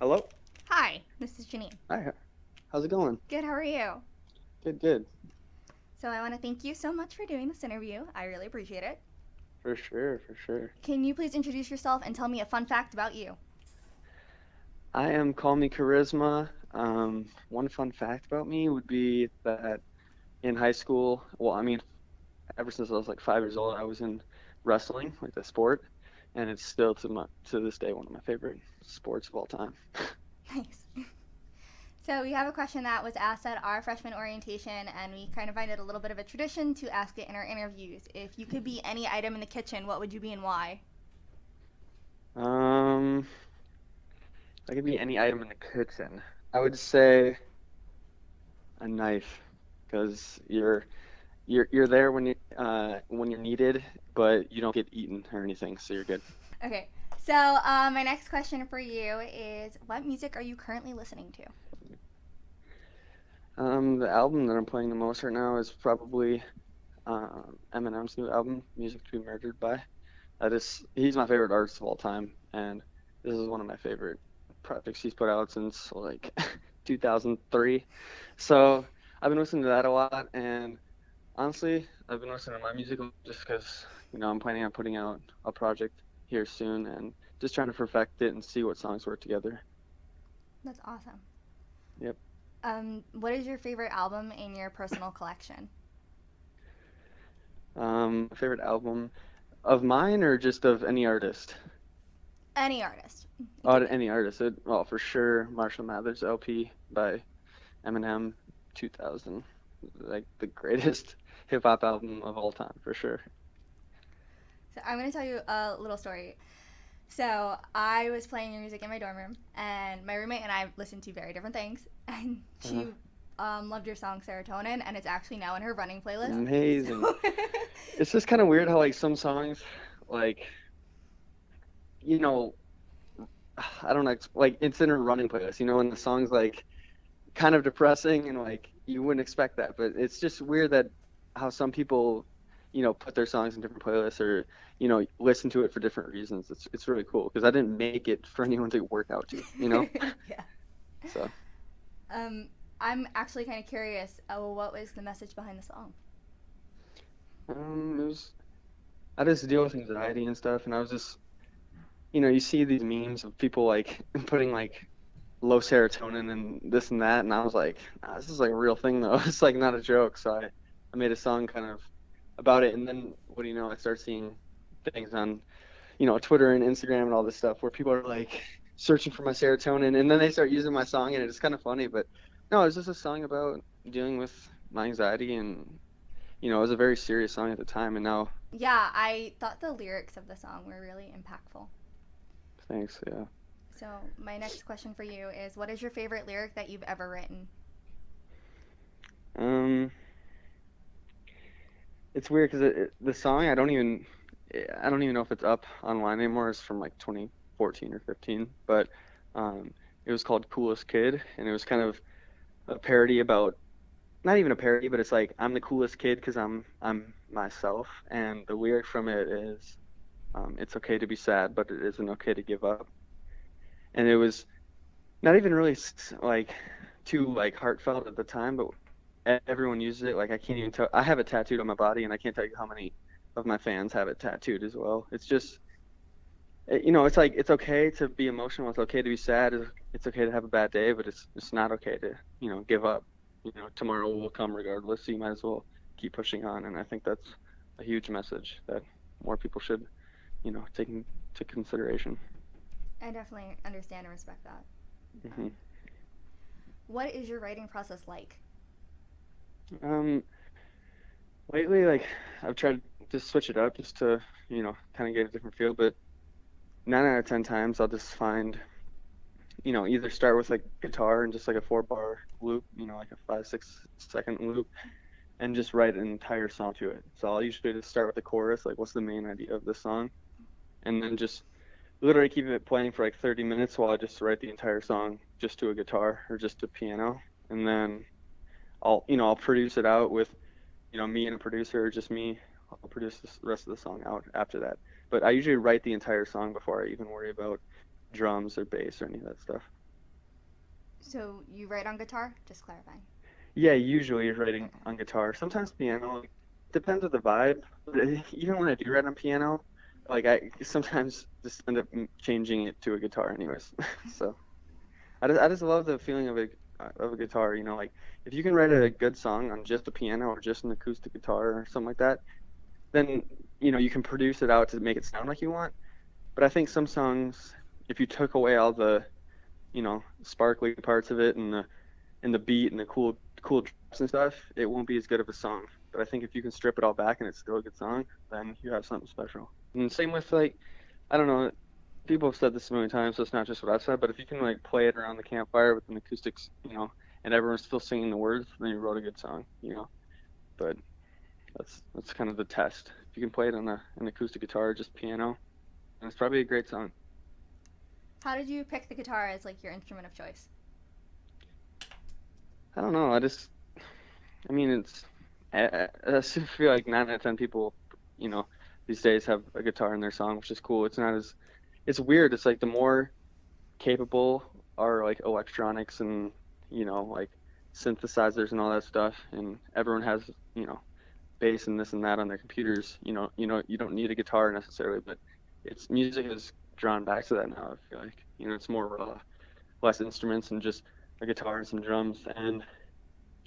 Hello? Hi, this is Jeanine. Hi. How's it going? Good, how are you? Good, good. So, I want to thank you so much for doing this interview. I really appreciate it. For sure, for sure. Can you please introduce yourself and tell me a fun fact about you? I am Call Me Karizma. One fun fact about me would be that in high school, well, I mean, ever since I was like 5 years old, I was in wrestling, like the sport, and it's still to this day one of my favorite sports of all time. Nice. So, we have a question that was asked at our freshman orientation, and we kind of find it a little bit of a tradition to ask it in our interviews. If you could be any item in the kitchen, what would you be and why? Um, that could be any item in the kitchen. I would say a knife, because you're there when you're needed, but you don't get eaten or anything, so you're good. Okay, so my next question for you is what music are you currently listening to? The album that I'm playing the most right now is probably Eminem's new album, Music to Be Murdered By. He's my favorite artist of all time, and this is one of my favorite projects he's put out since like 2003. So I've been listening to that a lot, and honestly, I've been listening to my music just because, I'm planning on putting out a project here soon and just trying to perfect it and see what songs work together. That's awesome. Yep. What is your favorite album in your personal collection? Favorite album of mine or just of any artist? Any artist. You Oh, take it. any artist. Well, for sure, Marshall Mathers LP by Eminem, 2000, like the greatest hip hop album of all time, for sure. So I'm gonna tell you a little story. So I was playing your music in my dorm room, and my roommate and I listened to very different things, and Uh, she loved your song Serotonin, and it's actually now in her running playlist. Amazing. So It's just kind of weird how like some songs, like you know, I don't know, like it's in a running playlist, and the song's like kind of depressing and like you wouldn't expect that, but it's just weird that how some people, put their songs in different playlists or, listen to it for different reasons. It's really cool because I didn't make it for anyone to work out to. yeah. So, Um, I'm actually kind of curious. What was the message behind the song? it was I just deal with anxiety and stuff, and I was just, you see these memes of people like putting like low serotonin and this and that, and I was like, nah, this is like a real thing though. It's like not a joke. So I made a song kind of about it, and then what do you know? I start seeing things on, Twitter and Instagram and all this stuff where people are like searching for my serotonin, and then they start using my song, and it's kind of funny. But no, it's just a song about dealing with my anxiety, and it was a very serious song at the time, and now Yeah, I thought the lyrics of the song were really impactful. thanks, yeah. So my next question for you is, what is your favorite lyric that you've ever written? Um, it's weird because the song I don't even know if it's up online anymore. It's from like 2014 or 15, but um, it was called Coolest Kid, and it was kind of a parody about not even a parody, but it's like I'm the coolest kid because I'm myself, and the lyric from it is it's okay to be sad, but it isn't okay to give up. And it was not even really like too like heartfelt at the time, but everyone uses it. Like I can't even tell. I have it tattooed on my body, and I can't tell you how many of my fans have it tattooed as well. It's just, it's like it's okay to be emotional. It's okay to be sad. It's okay to have a bad day, but it's not okay to give up. Tomorrow will come regardless. So you might as well keep pushing on. And I think that's a huge message that more people should take into consideration. I definitely understand and respect that. Hmm. What is your writing process like? Um, Lately, like I've tried to switch it up just to kind of get a different feel, but 9 out of 10 times I'll just find either start with like guitar and just like a 4 bar loop, like a 5, 6 second loop, and just write an entire song to it. So I'll usually just start with the chorus, like what's the main idea of the song, and then just literally keep it playing for like 30 minutes while I just write the entire song just to a guitar or just to piano, and then I'll produce it out with me and a producer, or just me. I'll produce the rest of the song out after that. But I usually write the entire song before I even worry about drums or bass or any of that stuff. So you write on guitar? Just clarifying. Yeah, usually writing Okay. on guitar, sometimes piano. Like, depends on the vibe. But even when I do write on piano, like I sometimes just end up changing it to a guitar anyways. So I just love the feeling of a guitar. Like if you can write a good song on just a piano or just an acoustic guitar or something like that, then you can produce it out to make it sound like you want. But I think some songs, if you took away all the sparkly parts of it and the beat and the cool drops and stuff, it won't be as good of a song. But I think if you can strip it all back and it's still a good song, then you have something special. And same with like, I don't know, people have said this a million times, so it's not just what I've said, but if you can like play it around the campfire with an acoustics, and everyone's still singing the words, then you wrote a good song. But that's kind of the test. If you can play it on an acoustic guitar or just piano, then it's probably a great song. How did you pick the guitar as like your instrument of choice? I don't know. I mean, I still feel like 9 out of 10 people, you know, these days have a guitar in their song, which is cool. It's weird. It's like the more capable are like electronics and, like synthesizers and all that stuff, and everyone has, you know, bass and this and that on their computers. You don't need a guitar necessarily, but it's music is drawn back to that now. I feel like, it's more raw, less instruments and just a guitar and some drums and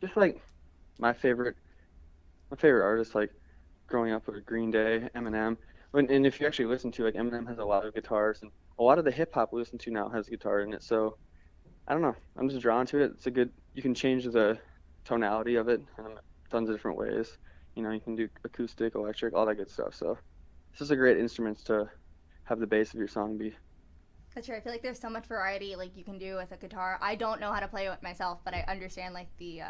just like my favorite my favorite artists like growing up with Green Day, Eminem. And if you actually listen to like Eminem has a lot of guitars and a lot of the hip hop we listen to now has guitar in it. So I don't know. I'm just drawn to it. You can change the tonality of it in tons of different ways. You can do acoustic, electric, all that good stuff. So it's just a great instruments to have the base of your song be. That's true. I feel like there's so much variety like you can do with a guitar. I don't know how to play it myself, but I understand like the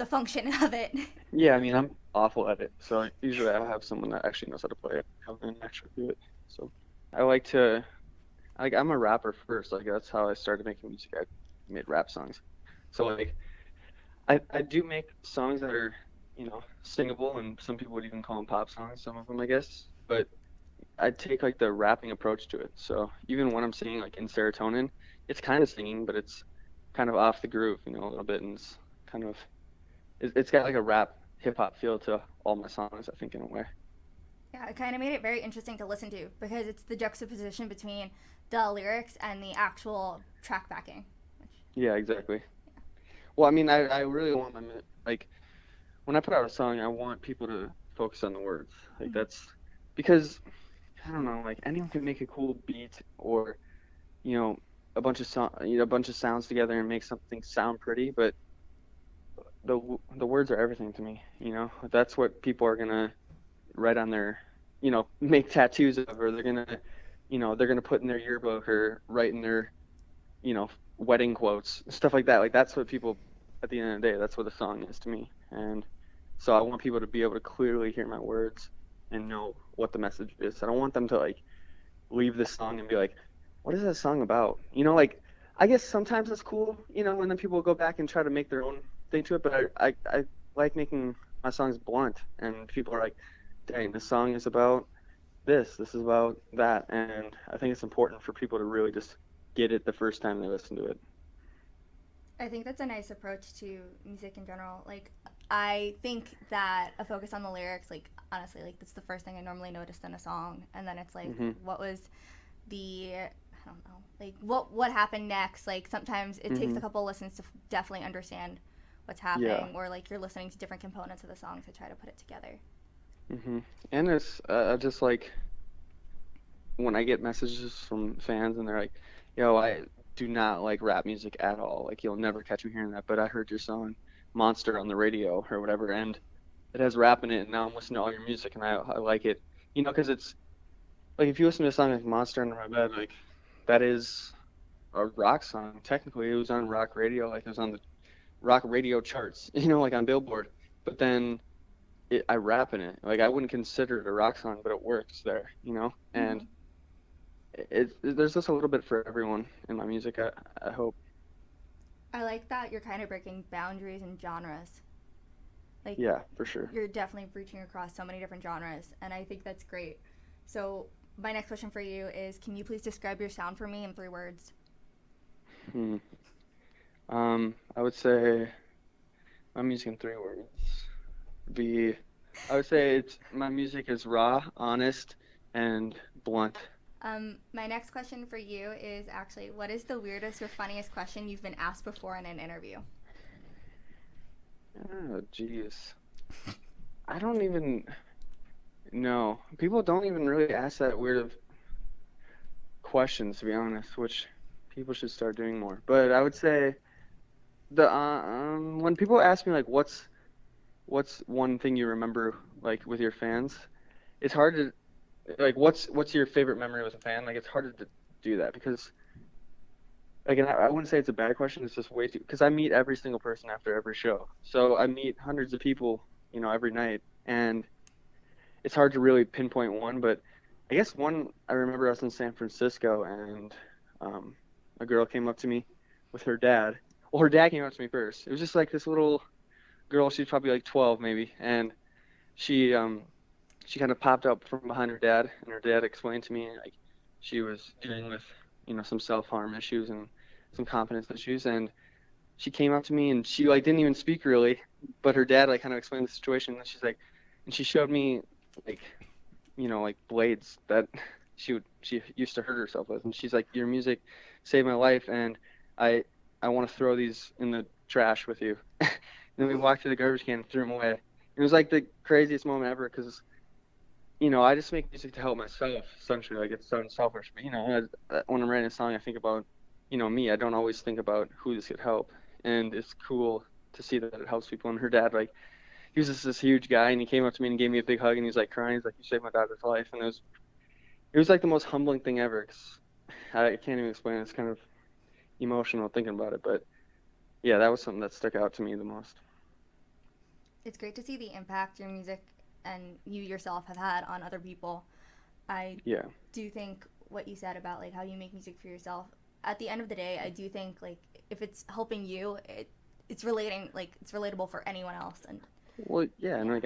function of it. Yeah, I mean, I'm awful at it. So usually I have someone that actually knows how to play it, have them actually do it. So I like to like I'm a rapper first. Like that's how I started making music. I made rap songs. So like I do make songs that are, singable and some people would even call them pop songs, some of them I guess. But I take like the rapping approach to it. So even when I'm singing like in serotonin, it's kind of singing, but it's kind of off the groove, a little bit and it's kind of it's got like a rap hip hop feel to all my songs, I think in a way. Yeah, it kind of made it very interesting to listen to because it's the juxtaposition between the lyrics and the actual track backing. Which, Yeah, exactly. Well, I mean, I really want like when I put out a song, I want people to focus on the words. Like mm-hmm. that's because I don't know, like anyone can make a cool beat or, you know, a bunch of sounds together and make something sound pretty, but the words are everything to me. That's what people are gonna write on their, make tattoos of, or they're gonna put in their yearbook or write in their, you know, wedding quotes, stuff like that. Like that's what people, at the end of the day, that's what a song is to me. And so I want people to be able to clearly hear my words and know what the message is. I don't want them to like leave this song and be like, what is that song about? Like I guess sometimes it's cool, and then people go back and try to make their own thing to it. But I like making my songs blunt, and people are like, dang, this song is about this is about that, and I think it's important for people to really just get it the first time they listen to it. I think that's a nice approach to music in general. Like, I think that a focus on the lyrics, like, honestly, like, that's the first thing I normally noticed in a song. And then it's like, Mhm. what was I don't know, like, what happened next? Like, sometimes it takes a Mhm. couple listens to definitely understand what's Yeah. happening, or like you're listening to different components of the song to try to put it together. And it's just like when I get messages from fans and they're like, "Yo, I do not like rap music at all. Like you'll never catch me hearing that, but I heard your song Monster on the radio or whatever, and it has rap in it, and now I'm listening to all your music and I like it. Because it's like if you listen to a song like Monster Under My Bed, like that is a rock song. Technically, it was on rock radio, like it was on the rock radio charts, like on Billboard. But then I rap in it. Like I wouldn't consider it a rock song, but it works there. Mm-hmm. And there's just a little bit for everyone in my music. I hope. I like that you're kind of breaking boundaries and genres. Like, Yeah, for sure. you're definitely reaching across so many different genres, and I think that's great. So, my next question for you is can you please describe your sound for me in 3 words? Hmm. I would say my music in 3 words. Be, I would say it's my music is raw, honest, and blunt. My next question for you is actually, what is the weirdest or funniest question you've been asked before in an interview? Oh, jeez. I don't even know. People don't even really ask that weird of questions, to be honest, which people should start doing more. But I would say when people ask me like what's one thing you remember like with your fans, it's hard to like what's your favorite memory with a fan? Like it's hard to do that because like and I wouldn't say it's a bad question. It's just way too because I meet every single person after every show, so I meet hundreds of people, every night, and it's hard to really pinpoint one. But I guess one I remember I was in San Francisco and um, a girl came up to me with her dad. Well, her dad came up to me first. It was just like this little girl. She's probably like 12 maybe, and she um she kind of popped up from behind her dad, and her dad explained to me like she was dealing with some self-harm issues and some confidence issues, and she came up to me and she like didn't even speak really, but her dad like kind of explained the situation, and she's like, and she showed me like like blades that she used to hurt herself with, and she's like, your music saved my life, and I I want to throw these in the trash with you. And then we walked to the garbage can and threw them away. It was like the craziest moment ever because I just make music to help myself, essentially. Like it sounds selfish, but when I'm writing a song, I think about, me. I don't always think about who this could help, and it's cool to see that it helps people. And her dad, like, he was just this huge guy, and he came up to me and gave me a big hug, and he was like crying. He's like, "You saved my daughter's life," and it was like the most humbling thing ever. 'Cause I can't even explain it. It's kind of emotional thinking about it, but yeah, that was something that stuck out to me the most. It's great to see the impact your music and you yourself have had on other people. I Yeah, do think what you said about like how you make music for yourself. At the end of the day, I do think like if it's helping you, it's relating like it's relatable for anyone else. And well, yeah, and yeah, like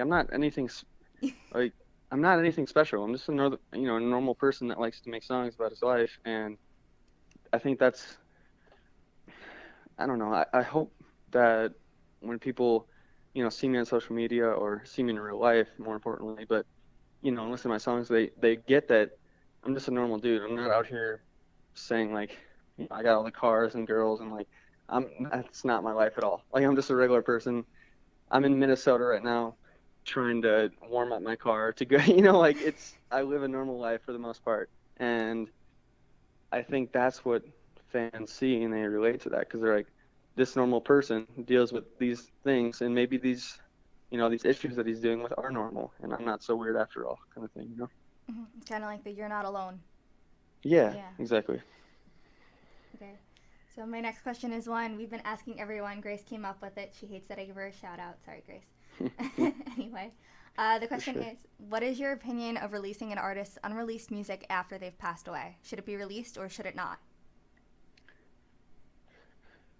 like I'm not anything special. I'm just another, a normal person that likes to make songs about his life, and I think I don't know. I hope that when people, see me on social media or see me in real life, more importantly, but listen to my songs, they get that I'm just a normal dude. I'm not out here saying like, I got all the cars and girls and like that's not my life at all. Like I'm just a regular person. I'm in Minnesota right now trying to warm up my car to go, like I live a normal life for the most part. And I think that's what fans see and they relate to that because they're like, this normal person deals with these things and maybe these issues that he's dealing with are normal and I'm not so weird after all kind of thing. it's kind of like the you're not alone. Yeah, Yeah. exactly. Okay. So my next question is one we've been asking everyone. Grace came up with it. She hates that I give her a shout out. Sorry, Grace. Anyway, the For question sure. is, what is your opinion of releasing an artist's unreleased music after they've passed away? Should it be released or should it not?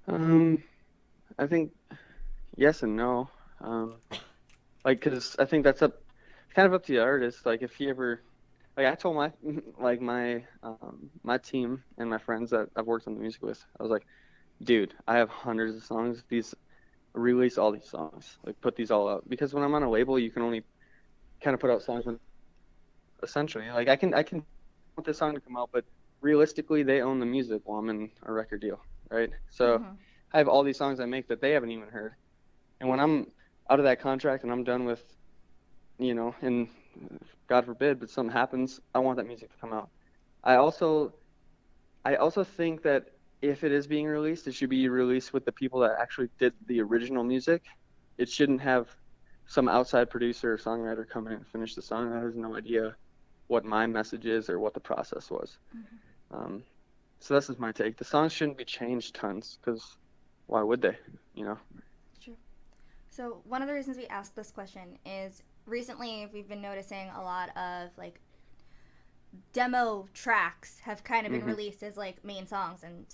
Um, I think yes and no. Um, like, cause I think that's kind of up to the artist. Like, if he ever, like, I told my, like, my team and my friends that I've worked on the music with, I was like, dude, I have hundreds of songs. Release all these songs. Like, put these all out. Because when I'm on a label, you can only kind of put out songs when, essentially, like, I can want this song to come out, but realistically, they own the music while I'm in a record deal, right? So Mm-hmm. I have all these songs I make that they haven't even heard. And when I'm out of that contract and I'm done with, and God forbid, but something happens, I want that music to come out. I also I also think that if it is being released, it should be released with the people that actually did the original music. It shouldn't have some outside producer or songwriter come in and finish the song that has no idea what my message is or what the process was. Mm-hmm. Um, so this is my take. The songs shouldn't be changed tons because why would they? You know? True. So one of the reasons we asked this question is recently we've been noticing a lot of like demo tracks have kind of been Hmm. released as like main songs, and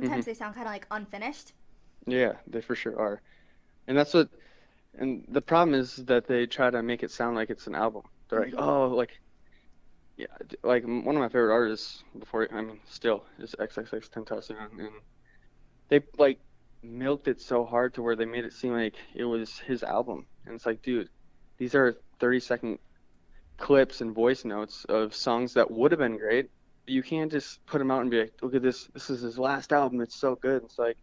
Hmm. sometimes they sound kind of like unfinished. Yeah, they for sure are. And that's what And the problem is that they try to make it sound like it's an album. They're like, Mm-hmm. oh, like yeah, like one of my favorite artists before, I mean, still is XXX Tentacion, and they like. milked it so hard to where they made it seem like it was his album. And it's like, dude, these are 30-second clips and voice notes of songs that would have been great. But you can't just put them out and be like, look at this. This is his last album. It's so good. It's like,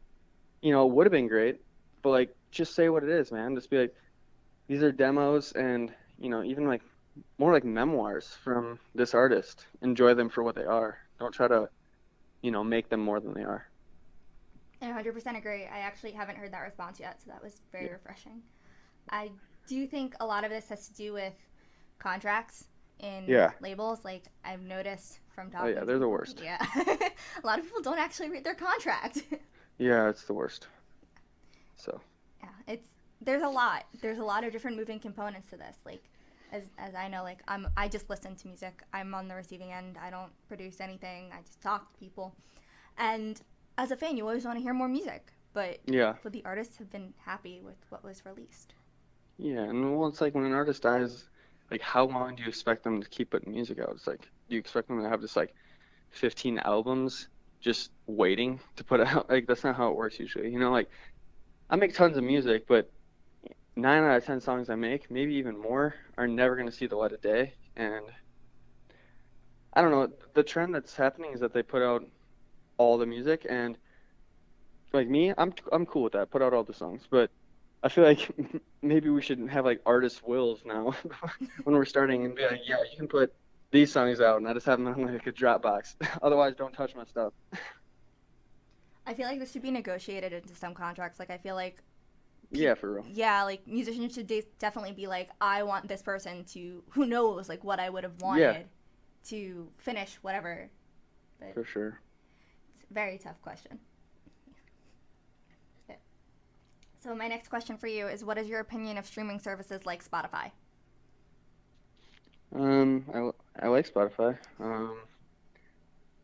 it would have been great, but like, just say what it is, man. Just be like, these are demos and, even like more like memoirs from this artist. Enjoy them for what they are. Don't try to, make them more than they are. I 100% agree. I actually haven't heard that response yet, so that was very Yeah. refreshing. I do think a lot of this has to do with contracts in Yeah. labels. Like I've noticed from Oh yeah, talking to they're the people. worst. Yeah, a lot of people don't actually read their contract. Yeah, it's the worst. So, Yeah, it's there's a lot. There's a lot of different moving components to this. Like as I know, like I just listen to music. I'm on the receiving end. I don't produce anything. I just talk to people. And as a fan, you always want to hear more music. But yeah. the artists have been happy with what was released. Yeah, and well, it's like when an artist dies, like how long do you expect them to keep putting music out? It's like, do you expect them to have just like 15 albums just waiting to put out? Like that's not how it works usually. Like I make tons of music, but 9 out of 10 songs I make, maybe even more, are never going to see the light of day. And I don't know, the trend that's happening is that they put out all the music, and like me, I'm cool with that. Put out all the songs, but I feel like maybe we should have like artist wills now when we're starting and be like, yeah, you can put these songs out, and I just have them on like a Dropbox. Otherwise, don't touch my stuff. I feel like this should be negotiated into some contracts. Like I feel like Yeah, for real. yeah, like musicians should definitely be like, I want this person to who knows like what I would have Yeah, wanted to finish whatever. But for sure. it's a very tough question. Okay. So my next question for you is, what is your opinion of streaming services like Spotify? I like Spotify.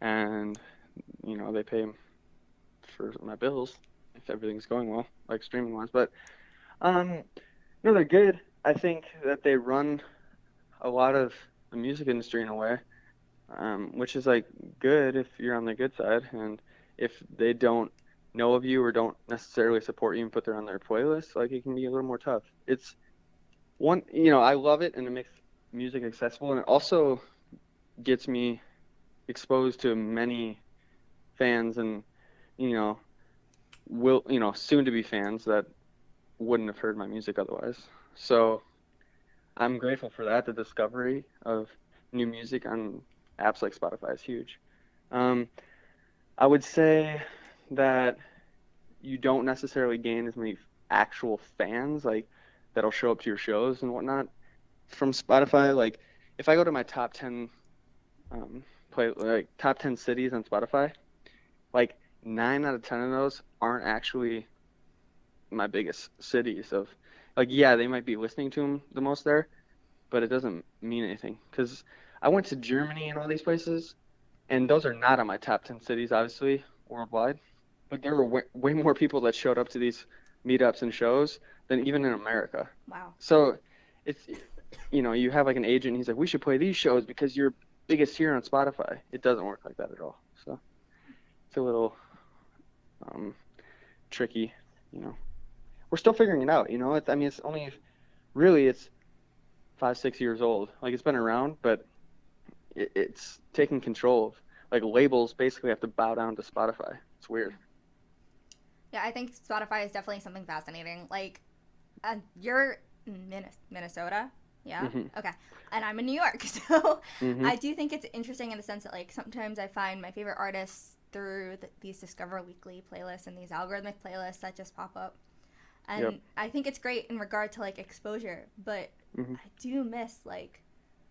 And they pay for my bills if everything's going well, like streaming wise. But um, no, they're good. I think that they run a lot of the music industry in a way, which is like good if you're on the good side, and if they don't know of you or don't necessarily support you and put their on their playlist, like it can be a little more tough. It's one, I love it and it makes music accessible, and it also gets me exposed to many fans and you know soon to be fans that wouldn't have heard my music otherwise. So I'm grateful for that. The discovery of new music on apps like Spotify is huge. Um, I would say that you don't necessarily gain as many actual fans like that'll show up to your shows and whatnot from Spotify. Like if I go to my top 10 top 10 cities on Spotify, like 9 out of 10 of those aren't actually my biggest cities of like yeah, they might be listening to them the most there, but it doesn't mean anything because I went to Germany and all these places, and those are not on my top 10 cities, obviously, worldwide. But there were way more people that showed up to these meetups and shows than even in America. Wow. So it's, you have like an agent, he's like, we should play these shows because you're biggest here on Spotify. It doesn't work like that at all. So it's a little um, tricky, you know. We're still figuring it out, I mean, it's only really it's 5, 6 years old. Like it's been around, but it's taking control of like labels basically have to bow down to Spotify. It's weird. Yeah, I think Spotify is definitely something fascinating. Like, you're in Minnesota, yeah, Hmm. okay, and I'm in New York, so Hmm. I do think it's interesting in the sense that like sometimes I find my favorite artists through these Discover Weekly playlists and these algorithmic playlists that just pop up, Yep. and I think it's great in regard to like exposure, but Hmm. I do miss like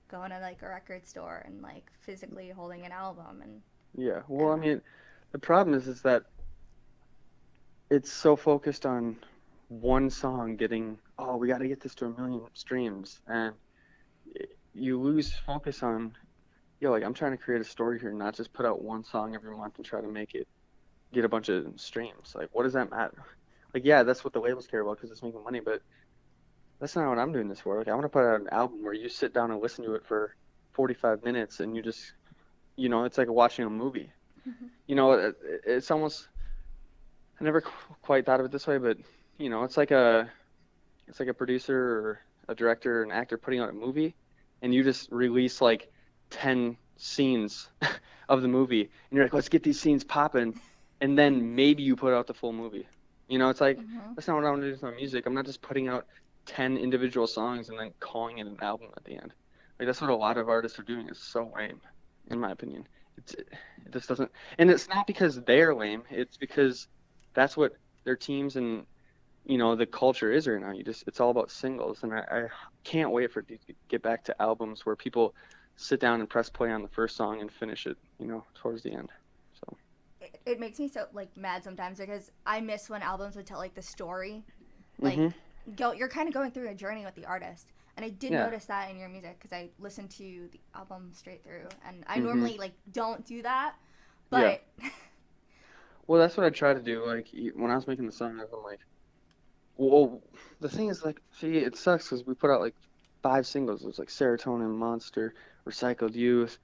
going to like a record store and like physically holding an album and Yeah. Well, I uh, mean, the problem is that it's so focused on one song getting, oh, we got to get this to 1 million streams, and you lose focus on, like I'm trying to create a story here, not just put out one song every month and try to make it get a bunch of streams. Like, what does that matter? Like, yeah, that's what the labels care about because it's making money, but that's not what I'm doing this for. Like, I want to put out an album where you sit down and listen to it for 45 minutes and you just, it's like watching a movie. It's almost, I never quite thought of it this way, but it's like a producer or a director or an actor putting out a movie, and you just release like 10 scenes of the movie, and you're like, let's get these scenes popping, and then maybe you put out the full movie. It's like Hmm. that's not what I want to do with my music. I'm not just putting out 10 individual songs and then calling it an album at the end. Like that's what a lot of artists are doing. It's so lame, in my opinion. It just doesn't, and it's not because they're lame. It's because that's what their teams and the culture is right now. It's all about singles, and I can't wait for it to get back to albums where people sit down and press play on the first song and finish it, towards the end. So, It makes me so like mad sometimes because I miss when albums would tell like the story, like hmm you're kind of going through a journey with the artist. And I did yeah, notice that in your music because I listened to the album straight through, and I hmm normally like don't do that, yeah. but Well, that's what I try to do. Like when I was making the song, I'm like, well, the thing is, like, see, it sucks because we put out like 5 singles. It was like Serotonin, Monster, Recycled Youth,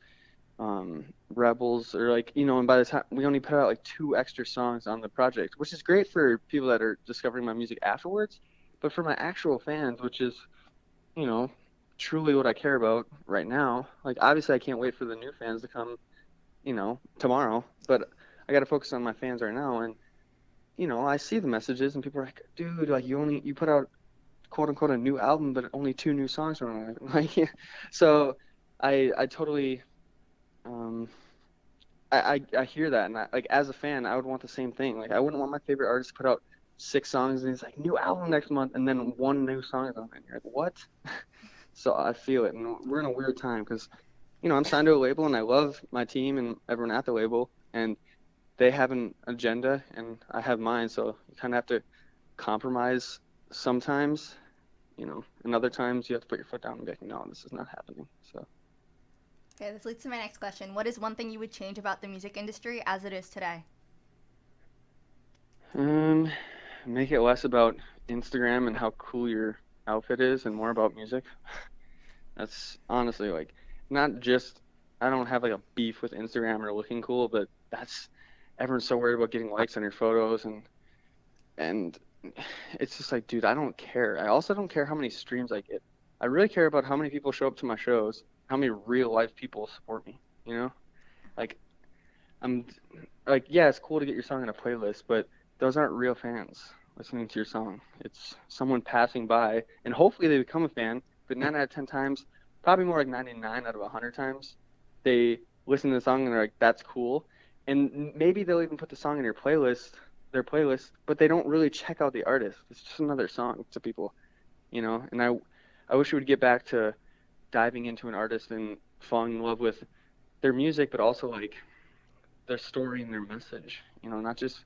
Rebels, or like, and by the time we only put out like 2 extra songs on the project, which is great for people that are discovering my music afterwards. But for my actual fans, which is, you know, truly what I care about right now, like, obviously I can't wait for the new fans to come, tomorrow. But I got to focus on my fans right now. And, I see the messages and people are like, dude, like, you put out quote unquote a new album, but only 2 new songs are on it. Like, so I totally, um, I hear that, and like as a fan, I would want the same thing. Like I wouldn't want my favorite artist to put out 6 songs and it's like new album next month, and then one new song is on it. And you're like, what? So I feel it, and we're in a weird time because I'm signed to a label, and I love my team and everyone at the label, and they have an agenda, and I have mine. So you kind of have to compromise sometimes, and other times you have to put your foot down and be like, no, this is not happening. So. okay, this leads to my next question. What is one thing you would change about the music industry as it is today? Um, Make it less about Instagram and how cool your outfit is and more about music. That's honestly like not just I don't have like a beef with Instagram or looking cool, but that's everyone's so worried about getting likes on your photos and it's just like, dude, I don't care. I also don't care how many streams I get. I really care about how many people show up to my shows, how many real life people support me, you know? Like I'm like, yeah, it's cool to get your song in a playlist, but those aren't real fans listening to your song. It's someone passing by, and hopefully they become a fan. But 9 out of 10 times, probably more like 99 out of 100 times, they listen to the song and they're like, "That's cool," and maybe they'll even put the song in their playlist, but they don't really check out the artist. It's just another song to people, And I wish we would get back to diving into an artist and falling in love with their music, but also like their story and their message, not just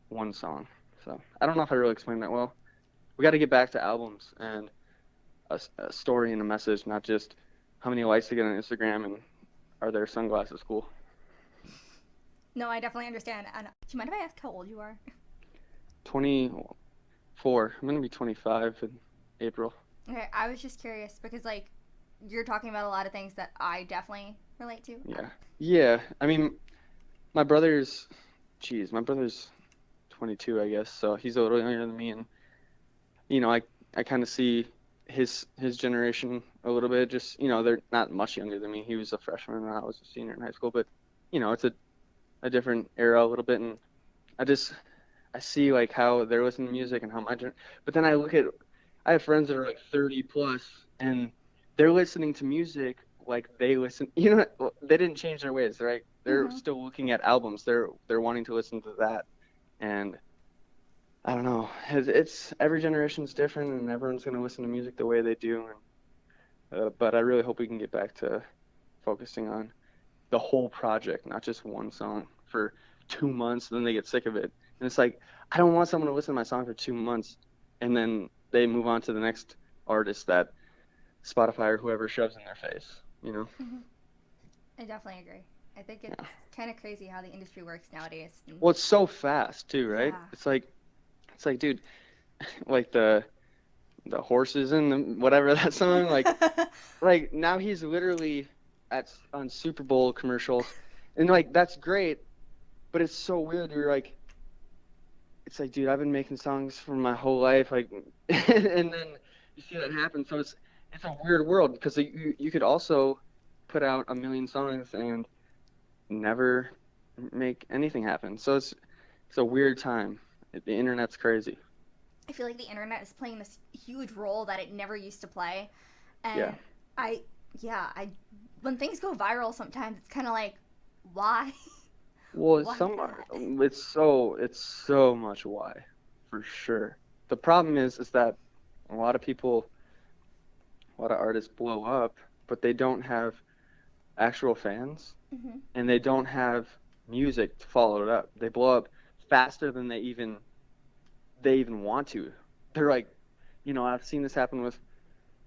one song. So I don't know if I really explained that well. We got to get back to albums and a story and a message, not just how many likes they get on Instagram and are their sunglasses cool. No, I definitely understand. And do you mind if I ask how old you are? 24. I'm gonna be 25 in April. Okay, I was just curious because like you're talking about a lot of things that I definitely relate to. Yeah. Yeah. I mean, my brother's, my brother's 22, I guess. So he's a little younger than me, and I kind of see his generation a little bit. Just they're not much younger than me. He was a freshman and I was a senior in high school, but it's a different era a little bit, and I just I see like how they're listening to music and how but then I have friends that are like 30 plus and they're listening to music like they listen. They didn't change their ways, right? They're Mm-hmm. still looking at albums. They're wanting to listen to that, and I don't know. It's every generation's different, and everyone's gonna listen to music the way they do. But I really hope we can get back to focusing on the whole project, not just one song for 2 months, then they get sick of it. And it's like, I don't want someone to listen to my song for 2 months and then they move on to the next artist that Spotify or whoever shoves in their face. Mm-hmm. I definitely agree. I think it's Yeah. kind of crazy how the industry works nowadays. And Well, it's so fast too, right? yeah. It's like, dude, like the horses and the whatever that song, like now he's literally on Super Bowl commercials, and like that's great, but it's so weird. You're like, it's like, dude, I've been making songs for my whole life, like, and then you see that happen. So it's a weird world because you could also put out a million songs and never make anything happen. So it's a weird time. The internet's crazy. I feel like the internet is playing this huge role that it never used to play. Yeah. And I, yeah, I, when things go viral sometimes, it's kind of like, why? Well, Why that? it's so much why, for sure. The problem is that a lot of people, a lot of artists blow up, but they don't have actual fans Hmm. and they don't have music to follow it up. They blow up faster than they even want to. They're like, I've seen this happen with,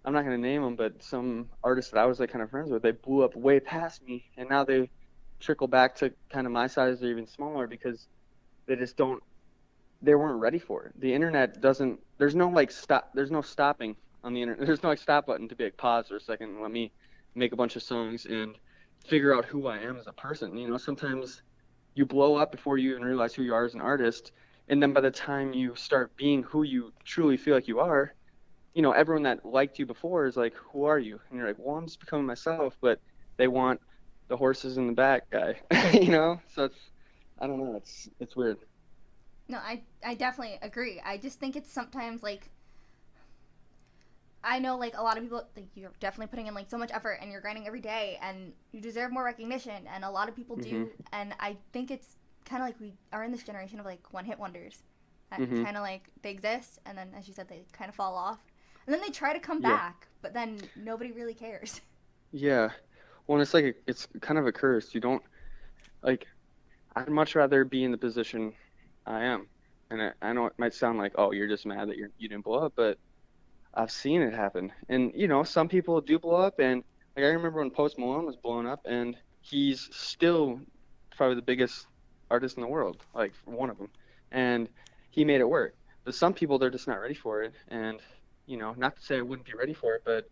I'm not going to name them, but some artists that I was like kind of friends with, they blew up way past me and now they trickle back to kind of my size or even smaller because they just don't they weren't ready for it. The internet doesn't. There's no like stop. There's no stopping on the internet. There's no like stop button to be like pause for a second and let me make a bunch of songs and figure out who I am as a person. Sometimes you blow up before you even realize who you are as an artist, and then by the time you start being who you truly feel like you are, everyone that liked you before is like, who are you? And you're like, well, I'm just becoming myself, but they want the horses in the back guy, So I don't know. It's weird. No, I definitely agree. I just think it's sometimes like, I know like a lot of people, like, you're definitely putting in like so much effort and you're grinding every day and you deserve more recognition, and a lot of people Mhm. do. And I think it's kind of like we are in this generation of like one hit wonders that Mhm. kind of like they exist and then, as you said, they kind of fall off and then they try to come Yeah. back, but then nobody really cares. Yeah. Well, and it's like it's kind of a curse. You don't like. I'd much rather be in the position I am, and I know it might sound like, oh, you're just mad that you didn't blow up, but I've seen it happen. And some people do blow up, and like I remember when Post Malone was blowing up, and he's still probably the biggest artist in the world, like one of them, and he made it work. But some people they're just not ready for it, and not to say I wouldn't be ready for it, but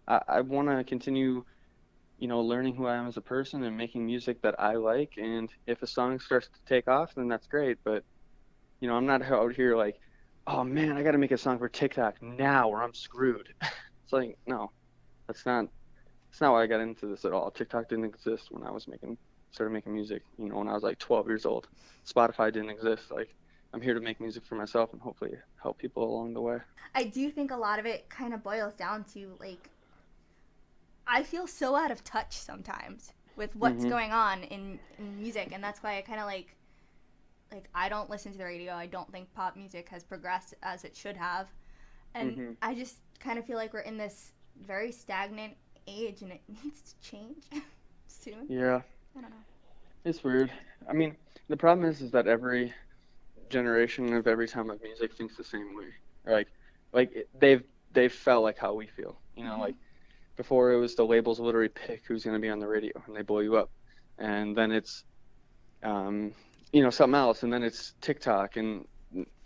I want to continue learning who I am as a person and making music that I like. And if a song starts to take off, then that's great. But, I'm not out here like, oh man, I got to make a song for TikTok now or I'm screwed. It's like, no, that's not why I got into this at all. TikTok didn't exist when I started making music, when I was like 12 years old. Spotify didn't exist. Like, I'm here to make music for myself and hopefully help people along the way. I do think a lot of it kind of boils down to like, I feel so out of touch sometimes with what's Hmm. going on in music, and that's why I kind of like I don't listen to the radio. I don't think pop music has progressed as it should have. And Hmm. I just kind of feel like we're in this very stagnant age and it needs to change soon. Yeah, I don't know. it's weird. I mean, the problem is that every generation of every time of music thinks the same way. They've felt like how we feel. Hmm. Like before it was the labels literally pick who's going to be on the radio and they blow you up, and then it's um, something else, and then it's TikTok, and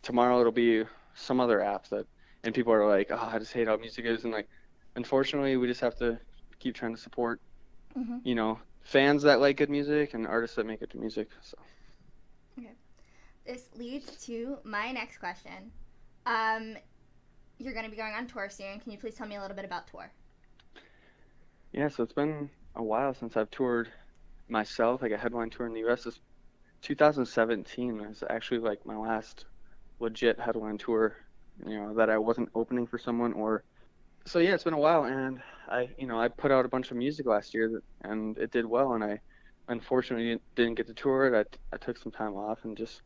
tomorrow it'll be some other app that, and people are like, oh, I just hate how music is, and like, unfortunately, we just have to keep trying to support Hmm. fans that like good music and artists that make good music. So Okay. This leads to my next question. Um, you're going to be going on tour soon. Can you please tell me a little bit about tour? yeah, so it's been a while since I've toured myself, like a headline tour in the U.S. This 2017 was actually like my last legit headline tour, that I wasn't opening for someone or so yeah, it's been a while and I put out a bunch of music last year and it did well and I unfortunately didn't get to tour it. I took some time off and just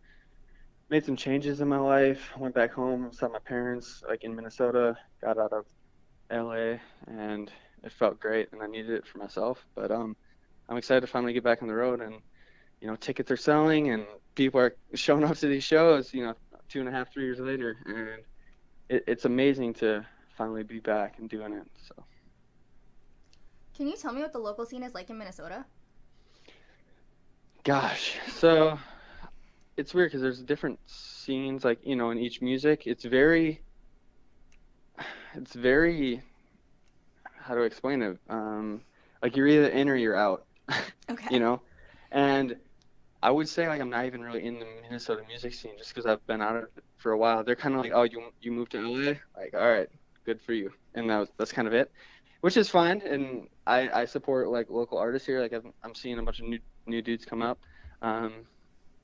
made some changes in my life. Went back home, saw my parents like in Minnesota, got out of LA and it felt great and I needed it for myself. But I'm excited to finally get back on the road and tickets are selling and people are showing up to these shows, 2.5, 3 years later, and it's amazing to finally be back and doing it. So, Can you tell me what the local scene is like in Minnesota? gosh, so it's weird because there's different scenes, like, in each music. It's very, how do I explain it? Like you're either in or you're out, you Okay. know? And I would say like I'm not even really in the Minnesota music scene just because I've been out of it for a while. They're kind of like, oh, you moved to LA? Like, all right, good for you. And that's kind of it, which is fine. And I support like local artists here. Like I'm seeing a bunch of new dudes come up. Um,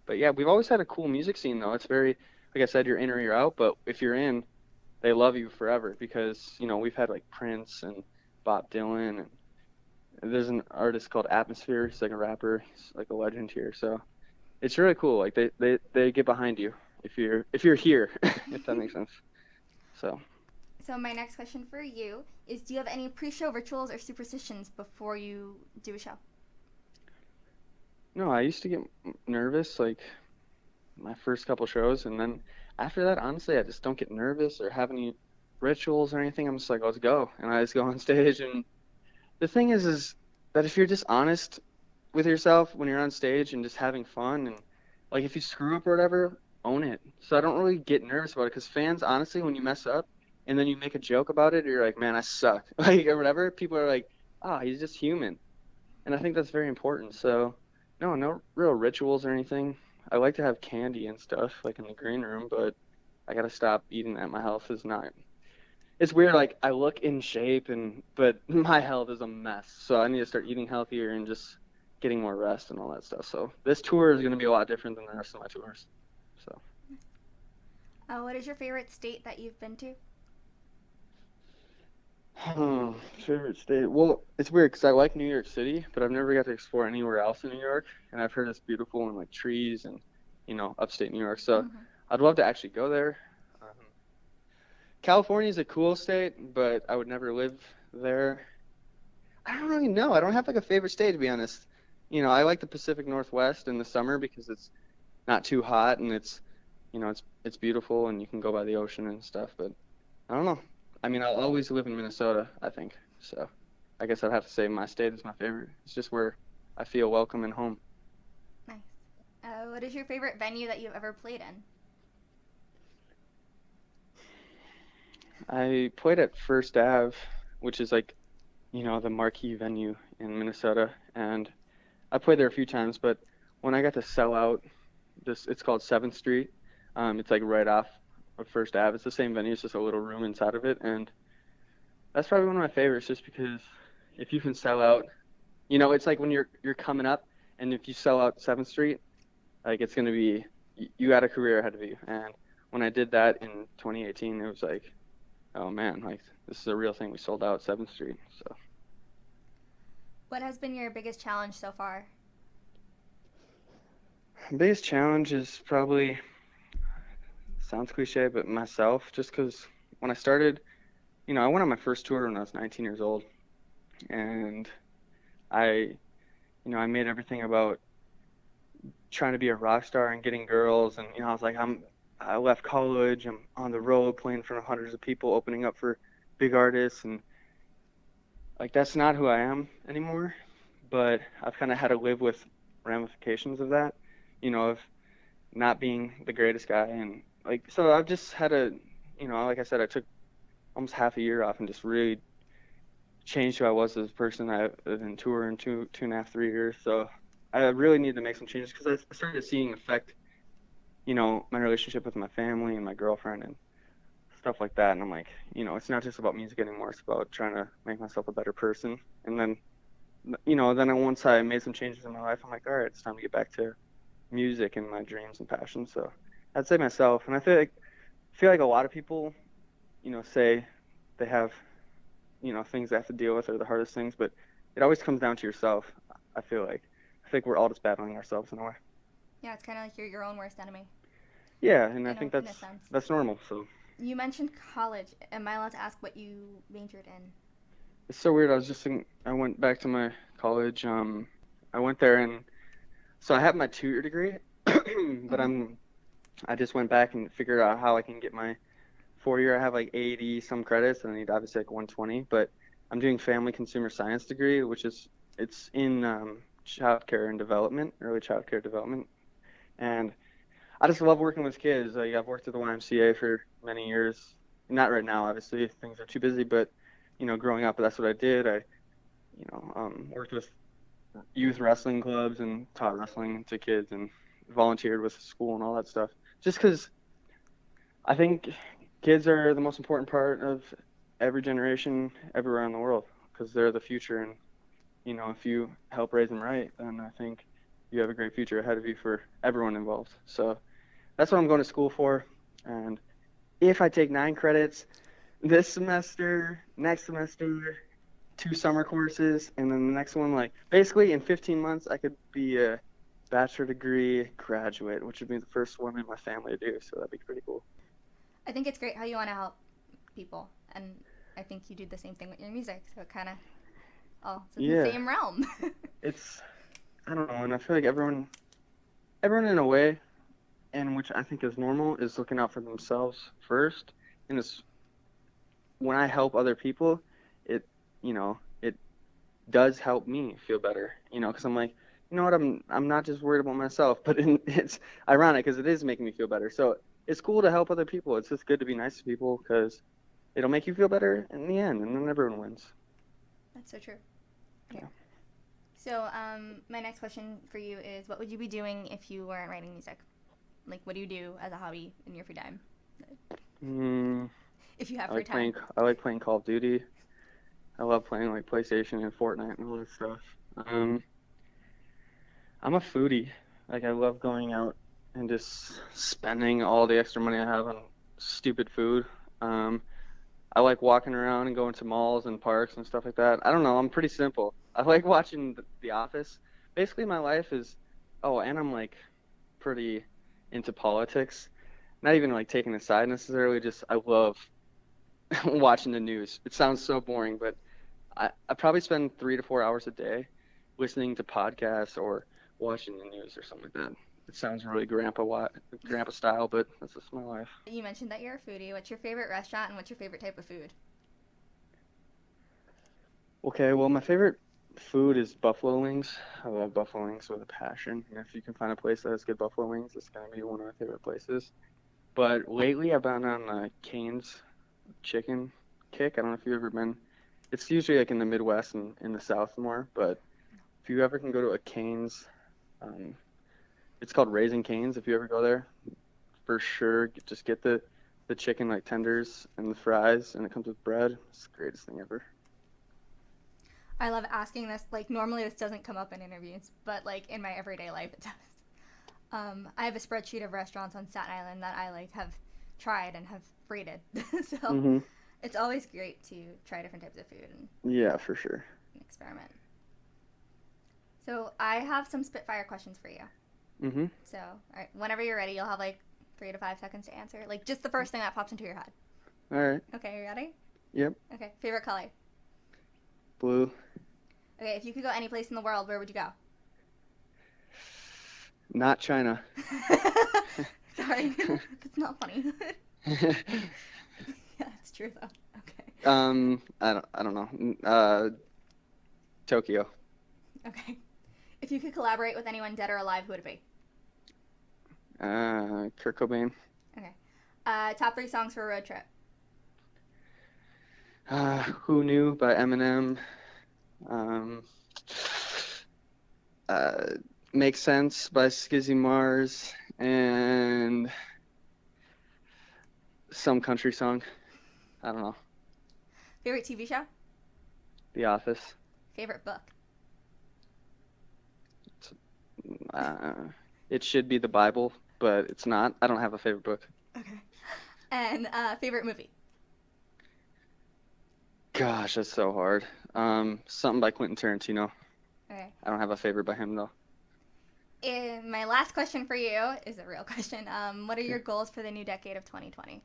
but yeah, we've always had a cool music scene though. It's very, like I said, you're in or you're out. But if you're in, they love you forever because we've had like Prince and Bob Dylan, and there's an artist called Atmosphere. He's like a rapper. He's like a legend here. So it's really cool. Like they get behind you if you're here, if that makes sense. So So my next question for you is: do you have any pre-show rituals or superstitions before you do a show? no, I used to get nervous like my first couple shows, and then after that, honestly, I just don't get nervous or have any rituals or anything. I'm just like, let's go, and I just go on stage. And the thing is that if you're just honest with yourself when you're on stage and just having fun, and like if you screw up or whatever, own it. So I don't really get nervous about it because fans, honestly, when you mess up and then you make a joke about it, you're like, man, I suck, like or whatever. People are like, ah, he's just human, and I think that's very important. So no real rituals or anything. I like to have candy and stuff like in the green room, but I gotta stop eating that. My health is not. It's weird. Like I look in shape, but my health is a mess. So I need to start eating healthier and just getting more rest and all that stuff. So this tour is gonna be a lot different than the rest of my tours. So What is your favorite state that you've been to? favorite state. Well, it's weird because I like New York City, but I've never got to explore anywhere else in New York. And I've heard it's beautiful and like trees and upstate New York. So Mm-hmm. I'd love to actually go there. Um, California is a cool state, but I would never live there. I don't really know. I don't have like a favorite state to be honest. I like the Pacific Northwest in the summer because it's not too hot and it's beautiful and you can go by the ocean and stuff. But I don't know. I mean, I'll always live in Minnesota, I think. So I guess I'd have to say my state is my favorite. It's just where I feel welcome and home. Nice. What is your favorite venue that you've ever played in? I played at First Ave, which is like, the marquee venue in Minnesota, and I played there a few times, but when I got to sell out this, it's called 7th Street. It's like right off of First Ave. It's the same venue, it's just a little room inside of it, and that's probably one of my favorites, just because if you can sell out, it's like when you're coming up, and if you sell out 7th Street, like it's gonna be you got a career ahead of you. And when I did that in 2018, it was like, oh man, like this is a real thing. We sold out 7th Street, so. What has been your biggest challenge so far? Biggest challenge is probably sounds cliche, but myself, just because when I started, I went on my first tour when I was 19 years old, and I, I made everything about trying to be a rock star and getting girls, and I was like, I left college, I'm on the road playing in front of hundreds of people, opening up for big artists, and like that's not who I am anymore. But I've kind of had to live with ramifications of that, of not being the greatest guy, and like so I've just had to, like I said, I took almost half a year off and just really changed who I was as a person. I've been touring 2.5, 3 years, so I really need to make some changes because I started seeing affect, my relationship with my family and my girlfriend and stuff like that. And I'm like, it's not just about music anymore. It's about trying to make myself a better person. And then, once I made some changes in my life, I'm like, all right, it's time to get back to music and my dreams and passions. So I'd say myself, and I feel like a lot of people, say they have, things they have to deal with are the hardest things, but it always comes down to yourself. I feel like we're all just battling ourselves in a way. Yeah, it's kind of like you're your own worst enemy, Yeah, and I in think in a sense. that's normal. So You mentioned college. Am I allowed to ask what you majored in? it's so weird. I went back to my college. I went there and so I have my 2 year degree, but Mm-hmm. I just went back and figured out how I can get my 4 year. I have like 80 some credits, and I need obviously like 120. But I'm doing family consumer science degree, which it's in child care and development, early child care development, and I just love working with kids. Like I've worked at the YMCA for many years. Not right now, obviously, things are too busy, but growing up, that's what I did. I worked with youth wrestling clubs and taught wrestling to kids and volunteered with school and all that stuff. Just because I think kids are the most important part of every generation everywhere in the world because they're the future. And, if you help raise them right, then I think you have a great future ahead of you for everyone involved. So that's what I'm going to school for. And if I take 9 credits this semester, next semester, 2 summer courses, and then the next one, like basically in 15 months, I could be a bachelor degree graduate, which would be the first one in my family to do. So that'd be pretty cool. I think it's great how you want to help people, and I think you do the same thing with your music. So it kind of all it's in the Yeah, same realm. it's I don't know, and I feel like everyone in a way, and which I think is normal, is looking out for themselves first, and it's when I help other people, it it does help me feel better, because I'm like, you know what, I'm not just worried about myself, but it's ironic because it is making me feel better. So it's cool to help other people. It's just good to be nice to people because it'll make you feel better in the end, and then everyone wins. That's so true. Okay. Yeah. So, my next question for you is, what would you be doing if you weren't writing music? Like, what do you do as a hobby in your free time? Mm, If you have free time. I like playing Call of Duty. I love playing like PlayStation and Fortnite and all that stuff. Um, I'm a foodie. Like I love going out and just spending all the extra money I have on stupid food. Um, I like walking around and going to malls and parks and stuff like that. I don't know. I'm pretty simple. I like watching The Office. Basically, my life is, oh, and I'm like pretty into politics. Not even like taking a side necessarily, just I love watching the news. It sounds so boring, but I probably spend 3 to 4 hours a day listening to podcasts or watching the news or something like that. It sounds really grandpa style, but that's just my life. You mentioned that you're a foodie. What's your favorite restaurant and what's your favorite type of food? Okay, well, my favorite food is buffalo wings. I love buffalo wings with a passion. And if you can find a place that has good buffalo wings, it's gonna be one of my favorite places. But lately, I've been on Cane's chicken kick. I don't know if you've ever been. It's usually like in the Midwest and in the South more, but if you ever can go to a Cane's, um, it's called Raising Cane's. If you ever go there, for sure, just get the chicken like tenders and the fries, and it comes with bread. It's the greatest thing ever. I love asking this. Like, normally this doesn't come up in interviews, but like in my everyday life, it does. I have a spreadsheet of restaurants on Staten Island that I like have tried and have rated. So Hmm. it's always great to try different types of food and Yeah, for sure. experiment. So I have some Spitfire questions for you. Hmm. So, all right, whenever you're ready, you'll have like 3 to 5 seconds to answer. Like just the first thing that pops into your head. All right. Okay, you ready? Yep. Okay, favorite color. Blue. Okay, if you could go any place in the world, where would you go? Not China. Sorry, that's not funny. Yeah, it's true though. Okay. I don't know. Tokyo. Okay. If you could collaborate with anyone dead or alive, who would it be? Kurt Cobain. Okay. Top 3 songs for a road trip. Who Knew by Eminem. Um, uh, Make Sense by Skizzy Mars and some country song. I don't know. Favorite TV show? The Office. Favorite book? Uh, it should be the Bible, but it's not. I don't have a favorite book. Okay. And favorite movie? Gosh, that's so hard. Something by Quentin Tarantino. Okay. I don't have a favorite by him though. And my last question for you is a real question. What are Okay. your goals for the new decade of 2020?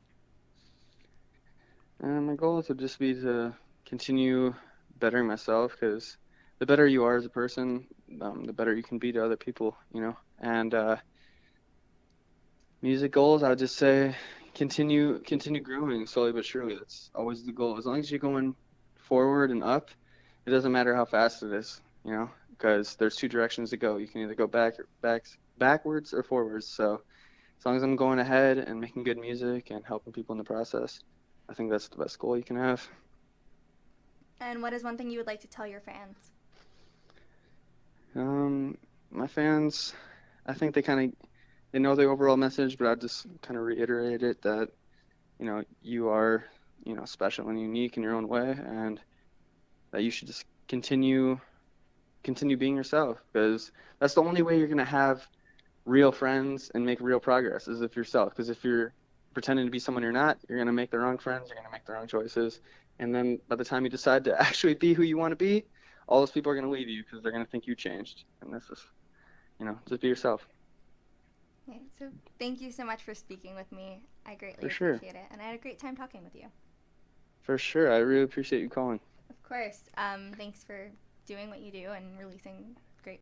My goals would just be to continue bettering myself because the better you are as a person, the better you can be to other people. And music goals, I would just say continue growing slowly but surely. That's always the goal. As long as you're going forward and up, it doesn't matter how fast it is, because there's 2 directions to go. You can either go backwards or forwards. So as long as I'm going ahead and making good music and helping people in the process, I think that's the best goal you can have. And what is one thing you would like to tell your fans? Um, my fans, I think they know the overall message, but I just kind of reiterate it that, you are, special and unique in your own way, and that you should just continue being yourself, because that's the only way you're gonna have real friends and make real progress is if yourself. Because if you're pretending to be someone you're not, you're gonna make the wrong friends, you're gonna make the wrong choices, and then by the time you decide to actually be who you want to be, all those people are gonna leave you because they're gonna think you changed. And this is, just be yourself. Okay, so thank you so much for speaking with me. I For greatly sure. appreciate it, and I had a great time talking with you. For sure. I really appreciate you calling. Of course. Thanks for doing what you do and releasing